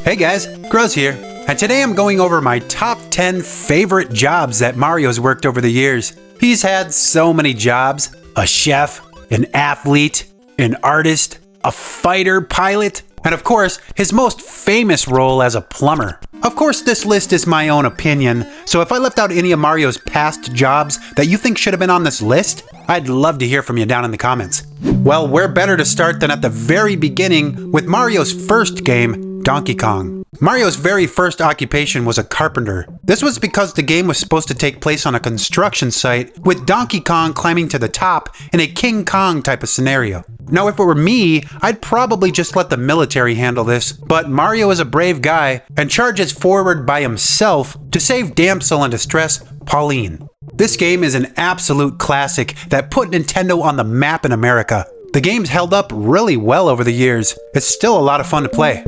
Hey guys, Groz here, and today I'm going over my top 10 favorite jobs that Mario's worked over the years. He's had so many jobs: a chef, an athlete, an artist, a fighter pilot, and of course, his most famous role as a plumber. Of course, this list is my own opinion, so if I left out any of Mario's past jobs that you think should have been on this list, I'd love to hear from you down in the comments. Well, where better to start than at the very beginning with Mario's first game, Donkey Kong. Mario's very first occupation was a carpenter. This was because the game was supposed to take place on a construction site, with Donkey Kong climbing to the top in a King Kong type of scenario. Now, if it were me, I'd probably just let the military handle this, but Mario is a brave guy and charges forward by himself to save damsel in distress, Pauline. This game is an absolute classic that put Nintendo on the map in America. The game's held up really well over the years. It's still a lot of fun to play.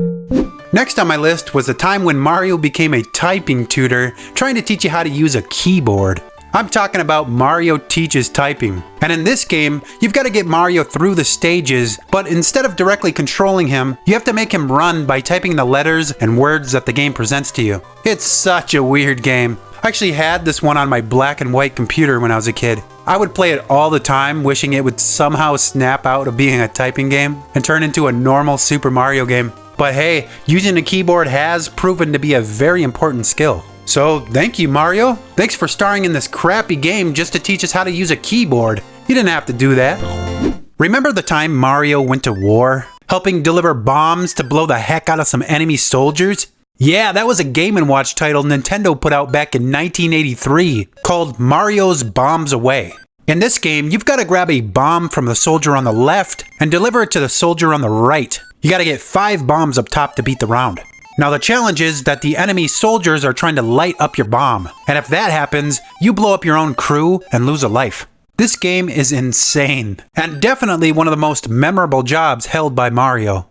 Next on my list was the time when Mario became a typing tutor, trying to teach you how to use a keyboard. I'm talking about Mario Teaches Typing. And in this game, you've got to get Mario through the stages, but instead of directly controlling him, you have to make him run by typing the letters and words that the game presents to you. It's such a weird game. I actually had this one on my black and white computer when I was a kid. I would play it all the time, wishing it would somehow snap out of being a typing game and turn into a normal Super Mario game. But hey, using a keyboard has proven to be a very important skill. So thank you, Mario. Thanks for starring in this crappy game just to teach us how to use a keyboard. You didn't have to do that. Remember the time Mario went to war, helping deliver bombs to blow the heck out of some enemy soldiers? Yeah, that was a Game & Watch title Nintendo put out back in 1983 called Mario's Bombs Away. In this game, you've got to grab a bomb from the soldier on the left and deliver it to the soldier on the right. You got to get 5 bombs up top to beat the round. Now the challenge is that the enemy soldiers are trying to light up your bomb, and if that happens, you blow up your own crew and lose a life. This game is insane, and definitely one of the most memorable jobs held by Mario.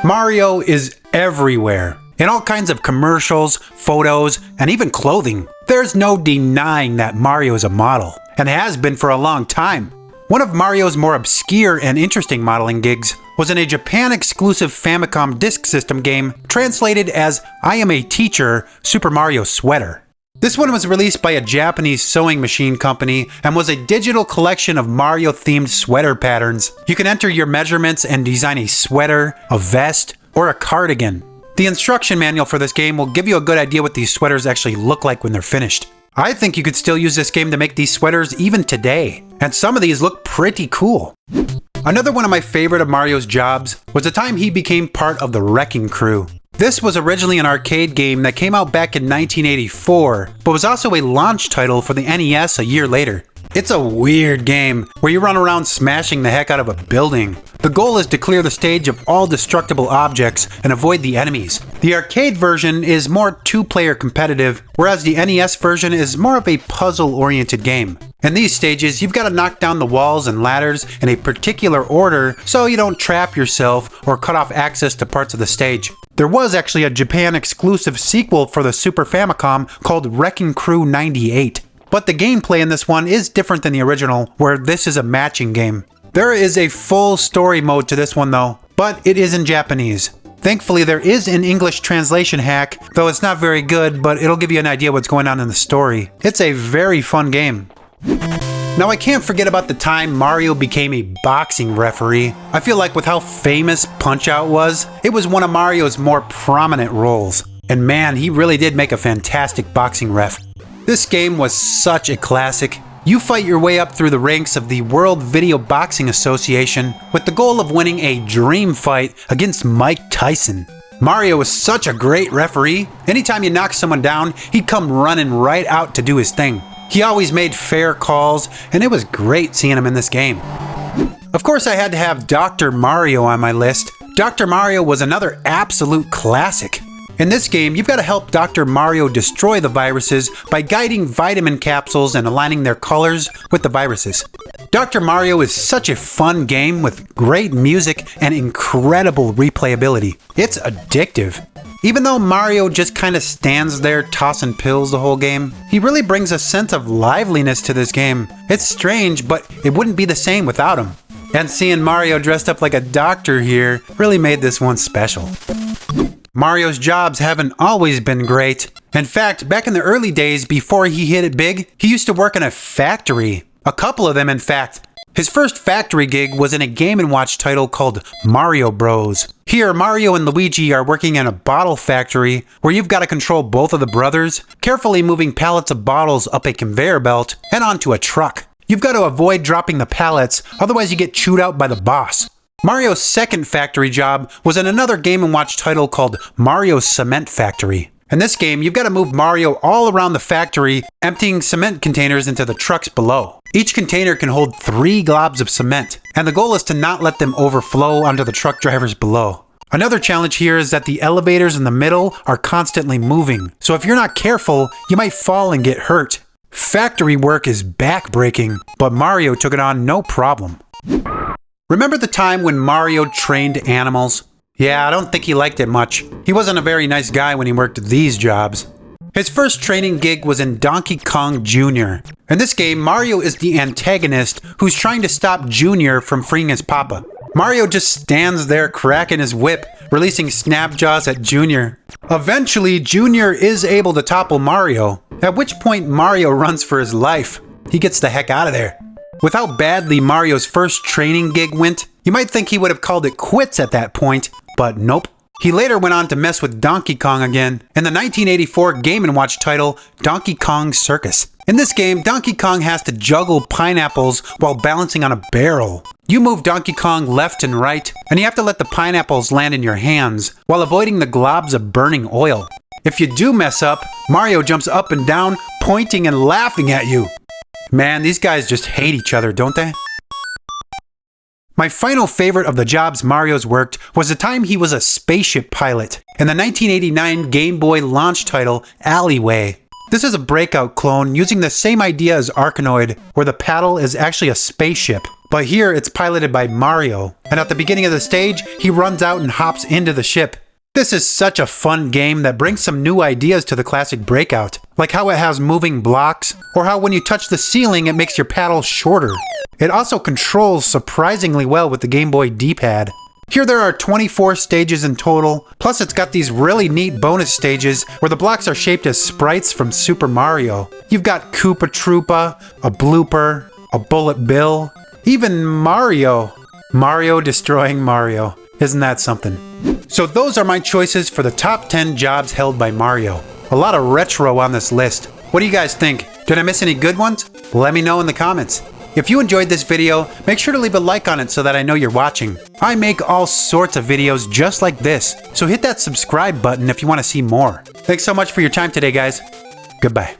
Mario is everywhere, in all kinds of commercials, photos, and even clothing. There's no denying that Mario is a model, and has been for a long time. One of Mario's more obscure and interesting modeling gigs was in a Japan-exclusive Famicom Disk System game translated as I Am a Teacher, Super Mario Sweater. This one was released by a Japanese sewing machine company and was a digital collection of Mario-themed sweater patterns. You can enter your measurements and design a sweater, a vest, or a cardigan. The instruction manual for this game will give you a good idea what these sweaters actually look like when they're finished. I think you could still use this game to make these sweaters even today, and some of these look pretty cool. Another one of my favorite of Mario's jobs was the time he became part of the Wrecking Crew. This was originally an arcade game that came out back in 1984, but was also a launch title for the NES a year later. It's a weird game where you run around smashing the heck out of a building. The goal is to clear the stage of all destructible objects and avoid the enemies. The arcade version is more 2-player competitive, whereas the NES version is more of a puzzle-oriented game. In these stages, you've got to knock down the walls and ladders in a particular order so you don't trap yourself or cut off access to parts of the stage. There was actually a Japan-exclusive sequel for the Super Famicom called Wrecking Crew 98. But the gameplay in this one is different than the original, where this is a matching game. There is a full story mode to this one though, but it is in Japanese. Thankfully, there is an English translation hack, though it's not very good, but it'll give you an idea what's going on in the story. It's a very fun game. Now, I can't forget about the time Mario became a boxing referee. I feel like with how famous Punch-Out was, it was one of Mario's more prominent roles. And man, he really did make a fantastic boxing ref. This game was such a classic. You fight your way up through the ranks of the World Video Boxing Association with the goal of winning a dream fight against Mike Tyson. Mario was such a great referee. Anytime you knocked someone down, he'd come running right out to do his thing. He always made fair calls, and it was great seeing him in this game. Of course, I had to have Dr. Mario on my list. Dr. Mario was another absolute classic. In this game, you've got to help Dr. Mario destroy the viruses by guiding vitamin capsules and aligning their colors with the viruses. Dr. Mario is such a fun game with great music and incredible replayability. It's addictive. Even though Mario just kind of stands there tossing pills the whole game, he really brings a sense of liveliness to this game. It's strange, but it wouldn't be the same without him. And seeing Mario dressed up like a doctor here really made this one special. Mario's jobs haven't always been great. In fact, back in the early days before he hit it big, he used to work in a factory. A couple of them, in fact. His first factory gig was in a Game & Watch title called Mario Bros. Here, Mario and Luigi are working in a bottle factory where you've got to control both of the brothers, carefully moving pallets of bottles up a conveyor belt and onto a truck. You've got to avoid dropping the pallets, otherwise you get chewed out by the boss. Mario's second factory job was in another Game & Watch title called Mario Cement Factory. In this game, you've got to move Mario all around the factory, emptying cement containers into the trucks below. Each container can hold 3 globs of cement, and the goal is to not let them overflow onto the truck drivers below. Another challenge here is that the elevators in the middle are constantly moving, so if you're not careful, you might fall and get hurt. Factory work is back-breaking, but Mario took it on no problem. Remember the time when Mario trained animals? Yeah, I don't think he liked it much. He wasn't a very nice guy when he worked these jobs. His first training gig was in Donkey Kong Jr. In this game, Mario is the antagonist who's trying to stop Jr. from freeing his papa. Mario just stands there cracking his whip, releasing Snapjaws at Jr. Eventually, Jr. is able to topple Mario, at which point Mario runs for his life. He gets the heck out of there. With how badly Mario's first training gig went, you might think he would have called it quits at that point, but nope. He later went on to mess with Donkey Kong again in the 1984 Game & Watch title Donkey Kong Circus. In this game, Donkey Kong has to juggle pineapples while balancing on a barrel. You move Donkey Kong left and right, and you have to let the pineapples land in your hands while avoiding the globs of burning oil. If you do mess up, Mario jumps up and down, pointing and laughing at you. Man, these guys just hate each other, don't they? My final favorite of the jobs Mario's worked was the time he was a spaceship pilot in the 1989 Game Boy launch title Alleyway. This is a Breakout clone using the same idea as Arkanoid, where the paddle is actually a spaceship. But here it's piloted by Mario, and at the beginning of the stage, he runs out and hops into the ship. This is such a fun game that brings some new ideas to the classic Breakout, like how it has moving blocks, or how when you touch the ceiling it makes your paddle shorter. It also controls surprisingly well with the Game Boy D-pad. Here there are 24 stages in total, plus it's got these really neat bonus stages where the blocks are shaped as sprites from Super Mario. You've got Koopa Troopa, a Blooper, a Bullet Bill, even Mario. Mario destroying Mario. Isn't that something? So those are my choices for the top 10 jobs held by Mario. A lot of retro on this list. What do you guys think? Did I miss any good ones? Let me know in the comments. If you enjoyed this video, make sure to leave a like on it so that I know you're watching. I make all sorts of videos just like this, so hit that subscribe button if you want to see more. Thanks so much for your time today, guys. Goodbye.